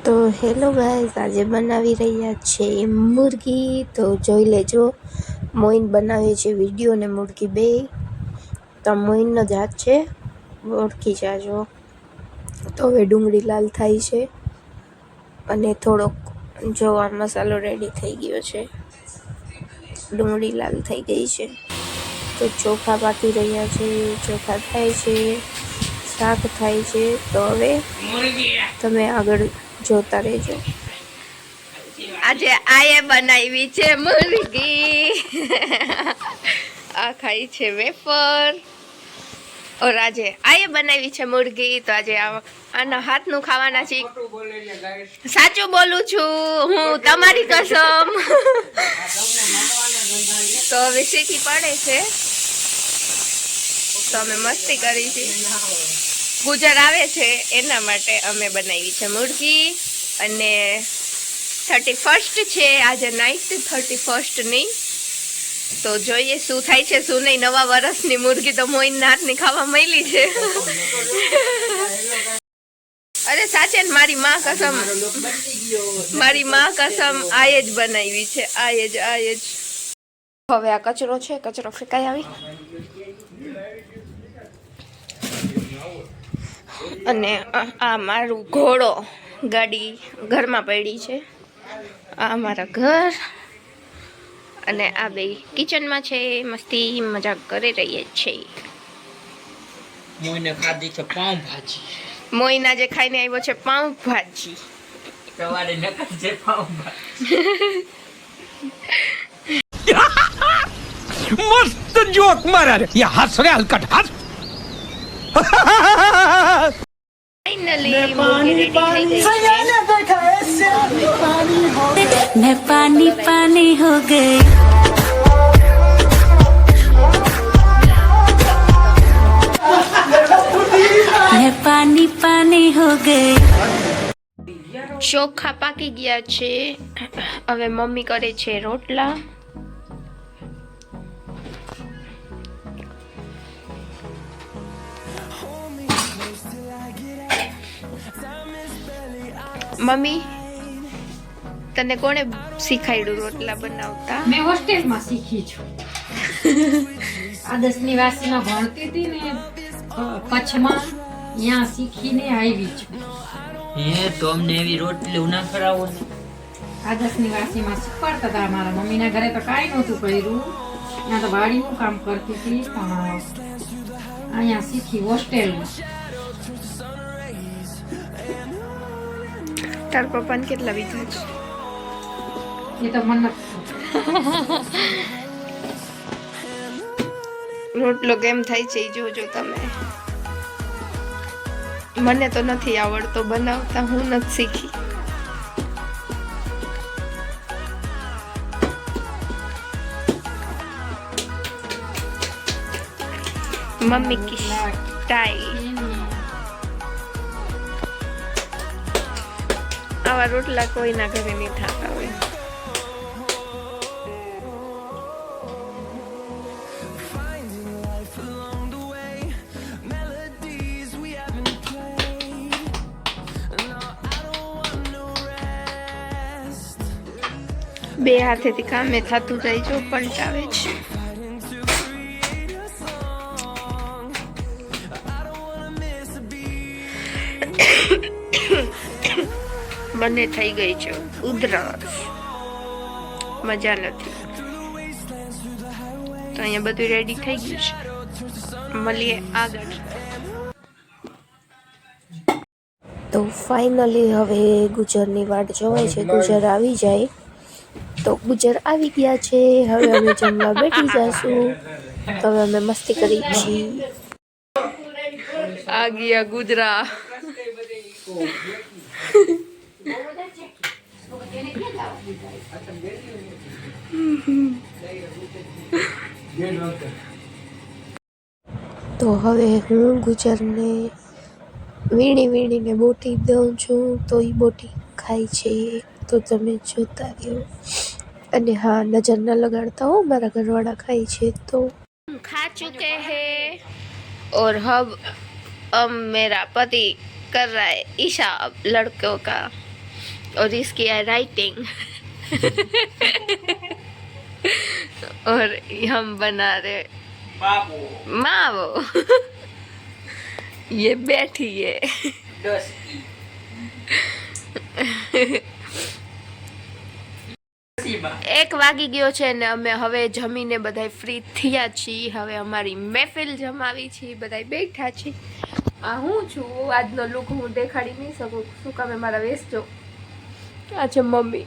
તો hello guys, આજે બનાવી રહ્યા છે મુર્ગી. તો જોઈ લેજો, મોઈન બનાવે છે વિડીયો અને મુર્ગી બે. તો મોઈનનો જ હાથ છે, ઓળખી જાજો. તો હવે ડુંગળી લાલ થાય છે અને થોડોક જો આ મસાલો રેડી થઈ ગયો છે, ડુંગળી લાલ થઈ ગઈ છે. તો ચોખા પાકી રહ્યા છે, ચોખા થાય છે, શાક થાય છે. તો હવે તમે આગળ જોતા રહેજો. આજે આયે બનાવી છે મુર્ગી. આ ખાઈ છે વેફર. ઓર આજે આયે બનાવી છે મુર્ગી. તો આજે આના હાથનું ખાવાના છે. સાચું બોલું છું હું, તમારી કસમ. તો હવે શીખી પડે છે, તો અમે મસ્તી કરી છે. ગુજર આવે છે એના માટે અમે બનાવી છે મુર્ગી. અને 31 છે આજે, નાઇટ 31 ની. તો જોઈએ શું થાય છે શું નહીં. નવા વર્ષની મુર્ગી તો મોઈનના હાથની ખાવા મળી છે. અરે સાચે ને, મારી માં કસમ, આયે જ બનાવી છે, આયે જ. હવે આ કચરો છે, કચરો ફેંકાઈ આવી. અને આ મારું ઘોડો ગાડી ઘરમાં પડી છે. આ મારા ઘર અને આ બે કિચનમાં છે, મસ્તી મજાક કરી રહી છે. મોઈને ખાધી છે પાઉં ભાજી. મોઈના જે ખાઈને આવ્યો છે પાઉં ભાજી. સવારે નકર છે પાઉં ભાજી. मस्त जोक मारा रे, ये हंस रहे हलकट हंस. फाइनली मुर्गी रेडी થઈ ગઈ છે. मैं पानी पानी हो गई. मैं पानी पानी हो गई. ચોખા પાકી ગયા છે. હવે મમ્મી કરે છે રોટલા. મમ્મી, તને કોણે શીખાડ્યું રોટલા બનાવતા? મેં હોસ્ટેલમાં શીખી છું. આદર્શ નિવાસીમાં ભણતી હતી ને કચ્છમાં, ત્યાં શીખીને આવી છું. હે તો અમને એવી રોટલી ઉના કરાવો ને. આદર્શ નિવાસીમાં શીખવાડતા હતા. મારા મમ્મીના ઘરે તો કાંઈ નહોતું કર્યું, ત્યાં તો વાડીનું કામ કરતી હતી, પણ અહીંયા શીખી હોસ્ટેલમાં. તાર પપ્પાને કેટલા વીઘા છે? એ તો મને રોટલો કેમ થાય છે એ જોજો તમે. મને તો નથી આવડતો બનાવતા, હું નથી શીખી. મમ્મી કી સ્ટાઈલ. આવા રોટલા કોઈના ઘરે નહીં થતા હોય. બે હાથેથી કામે થતું જાય, જો પલટાવે છે. બંને થઈ ગઈ છે ઉધરસ, મજા નથી. તો અહીંયા બધું રેડી થઈ ગયું છે, મળીએ આગળ. તો ફાઇનલી હવે ગુજરની વાટ જોવાય છે. ગુજર આવી જાય તો ગુજર આવી ગયા છે. હવે અમે જમવા બેઠી જશું. તો હવે અમે મસ્તી કરી છીએ. આ ગયા ગુજરા. તો હવે હું ગુજરને વીણીને બોટી દઉં છું, તો એ બોટી ખાય છે. તો તમે જોતા રહ્યો. અને હા, નજર ન લગાડતા હો, મારા ઘરવાળા ખાય છે. તો खा चुके हैं और अब मेरा पति कर रहा है हिसाब लड़कों का। और इसकी है राइटिंग। और हम बना रहे बाबू मावो। ये बैठी है। डस्की એક વાગી ગયો છે ને અમે હવે જમીને બધાય ફ્રી થયા છીએ। હવે અમારી મહેફિલ જમાવી છે, બધાય બેઠા છે। આ હું છું, આજનો લુક હું દેખાડી નહીં શકું, શું કામે મારા વેશ જો। આ છે મમ્મી।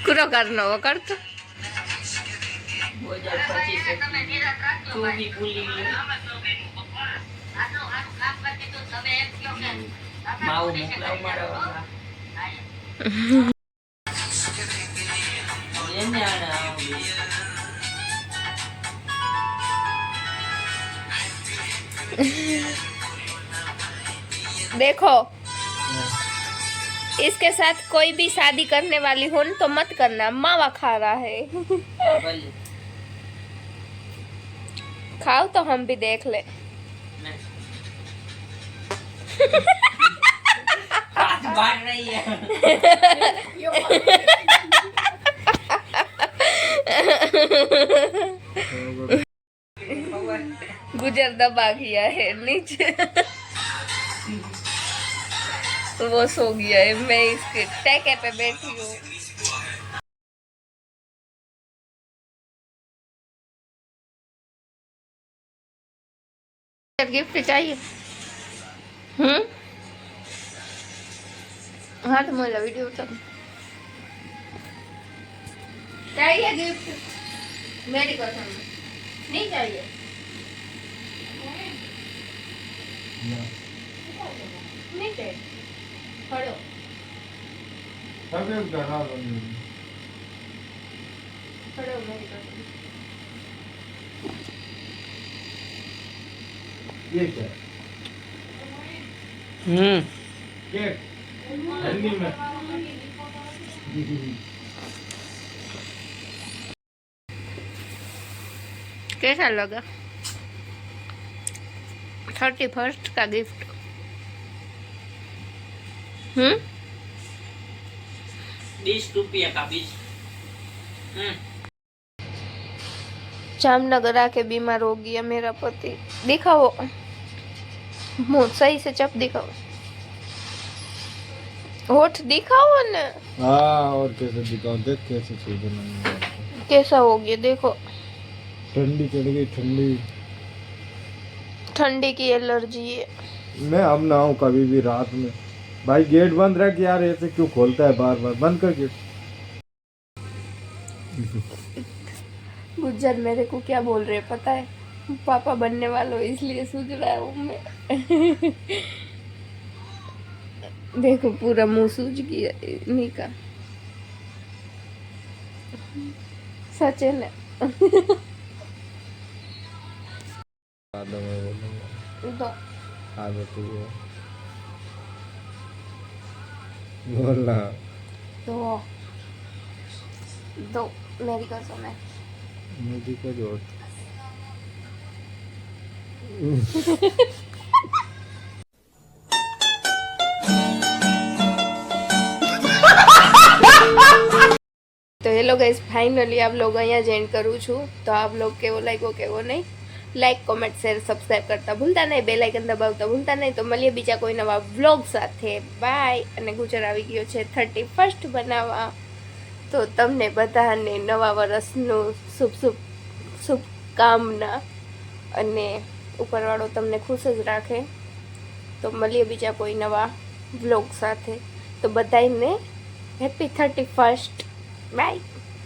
કુરો કરનો કરતો 2025 તું બી ભૂલી ગઈ માવું મોકલાવ મારા વાળા એને આના આવી देखो, इसके साथ कोई भी शादी करने वाली हो तो मत करना, मावा खा रहा है। ભલે खाओ तो हम भी देख ले। हाथ बांध रही है गुजर दबा गया है नीचे। वो सो गया है, मैं इसके टैके पे बैठी हूँ। गिफ्ट चाहिए? हाँ तो मेरा वीडियो तो चाहिए गिफ्ट, मेरी कसम नहीं चाहिए। नहीं चाहिए, पढ़ो पढ़ो मेरी कसम। ये क्या केक ठंडी में कैसा लगा? 31st का गिफ्ट। 20 रुपया का 20 जामनगर आके बीमार हो गया मेरा पति। दिखाओ मुंह सही से चप दिखाओ, होठ दिखाओ ना। हाँ और कैसे दिखाओ, देख कैसे सूजन है। कैसा हो गया देखो, ठंडी चढ़ गई, ठंडी की एलर्जी है। मैं अब ना हूँ कभी भी रात में। भाई गेट बंद रख यार, ऐसे क्यों खोलता है बार बार, बंद कर गेट। गुज्जर मेरे को क्या बोल रहे पता है? पापा बनने वालों इसलिए सूझ रहा हूँ मैं। देखो पूरा मुंह सूझ गया इन्हीं का। सच है ना? दो आदत है बोलना। दो दो मेरी कसम है। मुझे क्या जोड़ તો હેલો ગાઈસ, ફાઇનલી આપ લોગ અહીંયા જોઈન કરું છું। તો આપ લોગ કેવો લાગ્યો કેવો નહીં, લાઈક કોમેન્ટ શેર સબસ્ક્રાઈબ કરતા ભૂલતા નહીં, બેલ આઇકન દબાવતા ભૂલતા નહીં। તો મળીએ બીજા કોઈ નવા વ્લોગ સાથે, બાય। અને ગુજર આવી ગયો છે 31st બનાવવા, તો તમને બધાને નવા વર્ષનું શુભકામના, અને ઉપરવાળો તમને ખુશ જ રાખે। તો મળીએ બીજા કોઈ નવા વ્લોગ સાથે, તો બધાને હેપી 31st, બાય।